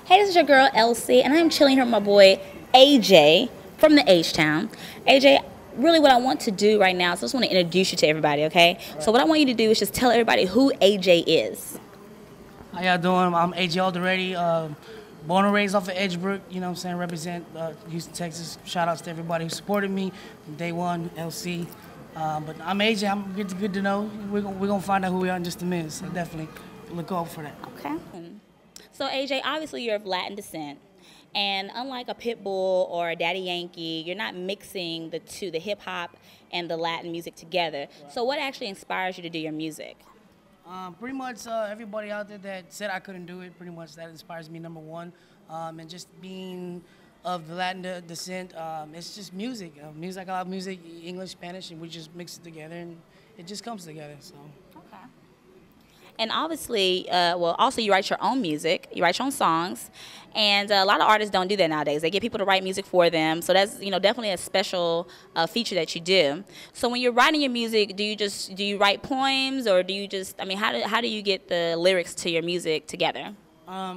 Hey, this is your girl Elsie, and I'm chilling here with my boy AJ from the H Town. AJ, really, what I want to do right now is I just want to introduce you to everybody, okay? So, what I want you to do is just tell everybody who AJ is. How y'all doing? I'm AJ Alderete, born and raised off of Edgebrook, you know what I'm saying, represent Houston, Texas. Shout outs to everybody who supported me from day one, LC. But I'm AJ, I'm good to know. We're gonna find out who we are in just a minute, so definitely look out for that. Okay. So, AJ, obviously you're of Latin descent. And unlike a Pitbull or a Daddy Yankee, you're not mixing the two, the hip hop and the Latin music together. So, what actually inspires you to do your music? Pretty much everybody out there that said I couldn't do it, pretty much that inspires me, number one. And just being of the Latin descent, it's just music. Music, I love music, English, Spanish, and we just mix it together and it just comes together. So. Okay. And obviously, well, also you write your own music, you write your own songs, and a lot of artists don't do that nowadays. They get people to write music for them, so that's definitely a special feature that you do. So when you're writing your music, do you write poems, or do you just how do you get the lyrics to your music together?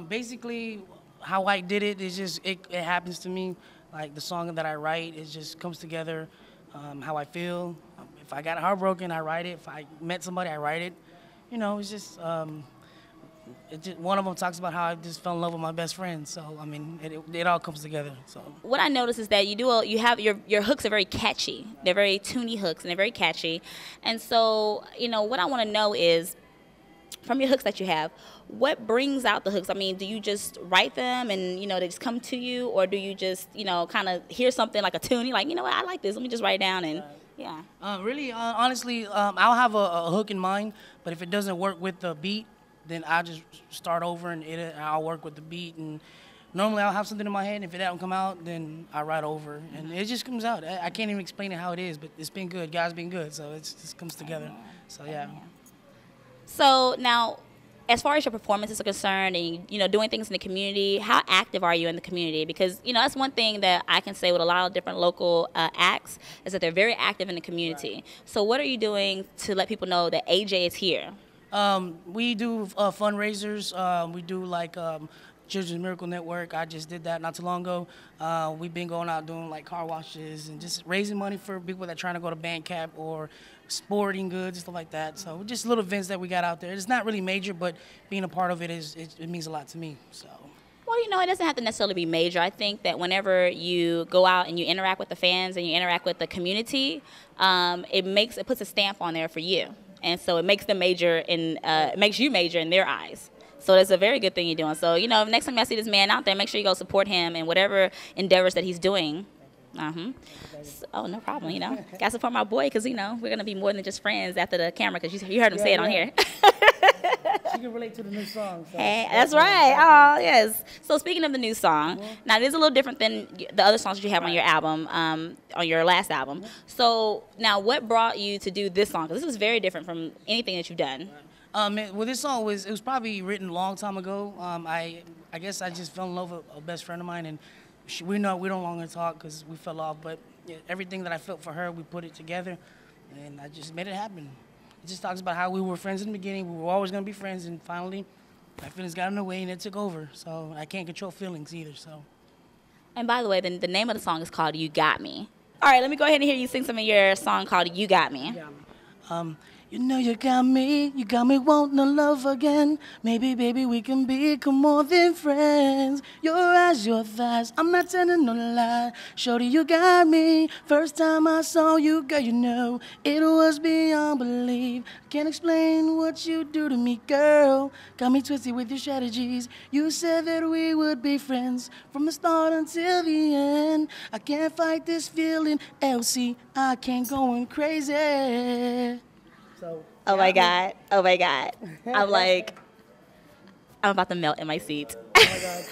Basically, how I did it is just it happens to me. Like the song that I write, it just comes together. How I feel. If I got heartbroken, I write it. If I met somebody, I write it. You know, it's just, one of them talks about how I just fell in love with my best friend. So I mean, it all comes together. So what I notice is that you have your hooks are very catchy. They're very tuny hooks and they're very catchy. And so what I want to know is, from your hooks that you have, what brings out the hooks? I mean, do you just write them and they just come to you, or do you just kind of hear something like a tune, you're like, you know what, I like this, let me just write it down and yeah. Really, honestly, I'll have a hook in mind, but if it doesn't work with the beat, then I'll just start over and I'll work with the beat. And normally I'll have something in my head, and if it don't come out, then I write over, and it just comes out. I can't even explain it how it is, but it's been good. God's been good, so it just comes together. So yeah. So now, as far as your performances are concerned, and doing things in the community, how active are you in the community? Because that's one thing that I can say with a lot of different local acts is that they're very active in the community. Right. So what are you doing to let people know that AJ is here? We do fundraisers. We do like Children's Miracle Network. I just did that not too long ago. We've been going out doing like car washes and just raising money for people that are trying to go to band camp or sporting goods and stuff like that. So just little events that we got out there. It's not really major, but being a part of it it means a lot to me. So. Well, it doesn't have to necessarily be major. I think that whenever you go out and you interact with the fans and you interact with the community, it puts a stamp on there for you, and so it makes them major and it makes you major in their eyes. So that's a very good thing you're doing. So next time I see this man out there, make sure you go support him in whatever endeavors that he's doing. So, oh, no problem. Gotta support my boy, because we're gonna be more than just friends after the camera. Because you heard him say it on here. She can relate to the new song. So. Hey, that's right. Oh, yes. So speaking of the new song, now it is a little different than the other songs that you have on your album, on your last album. So now, what brought you to do this song? Because this is very different from anything that you've done. Well, this song was probably written a long time ago. I guess I just fell in love with a best friend of mine, and we no longer talk because we fell off. But everything that I felt for her, we put it together, and I just made it happen. It just talks about how we were friends in the beginning. We were always going to be friends, and finally, my feelings got in the way, and it took over. So I can't control feelings either. So. And by the way, the name of the song is called "You Got Me." All right, let me go ahead and hear you sing some of your song called "You Got Me." You got me. You know you got me wanting to love again. Maybe, baby, we can become more than friends. Your eyes, your thighs, I'm not telling no lie. Shorty, you got me. First time I saw you, girl, it was beyond belief. Can't explain what you do to me, girl. Got me twisted with your strategies. You said that we would be friends from the start until the end. I can't fight this feeling, Elsie. I can't going crazy. So, oh my God. I'm about to melt in my seat. Oh my God.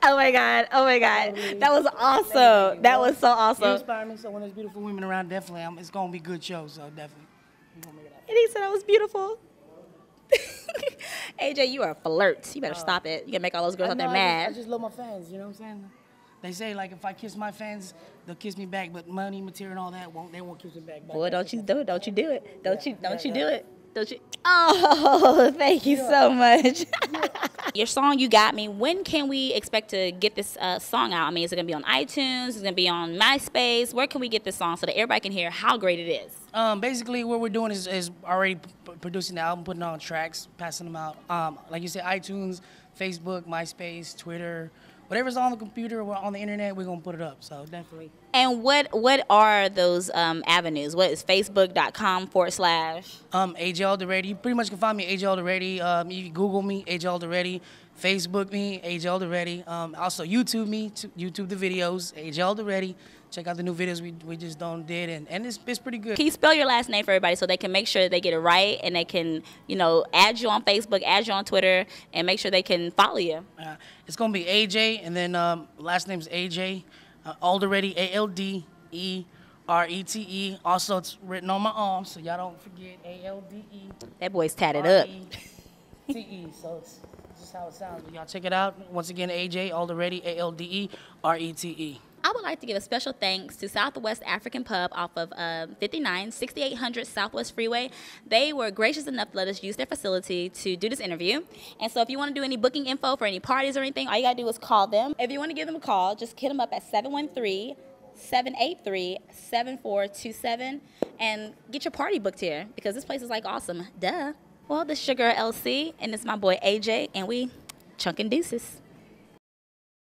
Oh my God. Oh my God. That was awesome. That was so awesome. You inspire me, so when there's beautiful women around, definitely, it's going to be a good show, so definitely. And he said I was beautiful. AJ, you are a flirt. You better stop it. You can make all those girls out there mad. I just love my fans, you know what I'm saying? They say, like, if I kiss my fans, they'll kiss me back, but money, material, and all that, they won't kiss me back. Boy, don't you do it. Don't you do it. Don't you do it. Don't you? Oh, thank you so much. Your song, You Got Me, when can we expect to get this song out? I mean, is it going to be on iTunes? Is it going to be on MySpace? Where can we get this song so that everybody can hear how great it is? Basically, what we're doing is already producing the album, putting on tracks, passing them out. Like you said, iTunes, Facebook, MySpace, Twitter, whatever's on the computer or on the internet, we're going to put it up. So definitely. And what are those avenues? What is facebook.com/? AJ Alderete. You pretty much can find me AJ Alderete. You can Google me, AJ Alderete. Facebook me, AJ Alderete. Also YouTube me, YouTube the videos, AJ Alderete. Check out the new videos we just did, and it's pretty good. Can you spell your last name for everybody so they can make sure they get it right and they can, add you on Facebook, add you on Twitter, and make sure they can follow you? It's going to be AJ, and then last name's AJ Alderete, ALDERETE. Also, it's written on my arm, so y'all don't forget ALDE. That boy's tatted up. TE, so it's just how it sounds. But y'all check it out. Once again, AJ Alderete, ALDERETE. I would like to give a special thanks to Southwest African Pub off of 6800 Southwest Freeway. They were gracious enough to let us use their facility to do this interview. And so if you want to do any booking info for any parties or anything, all you got to do is call them. If you want to give them a call, just hit them up at 713-783-7427 and get your party booked here because this place is like awesome. Duh. Well, this is your girl LC, and this is my boy AJ, and we chunkin' deuces.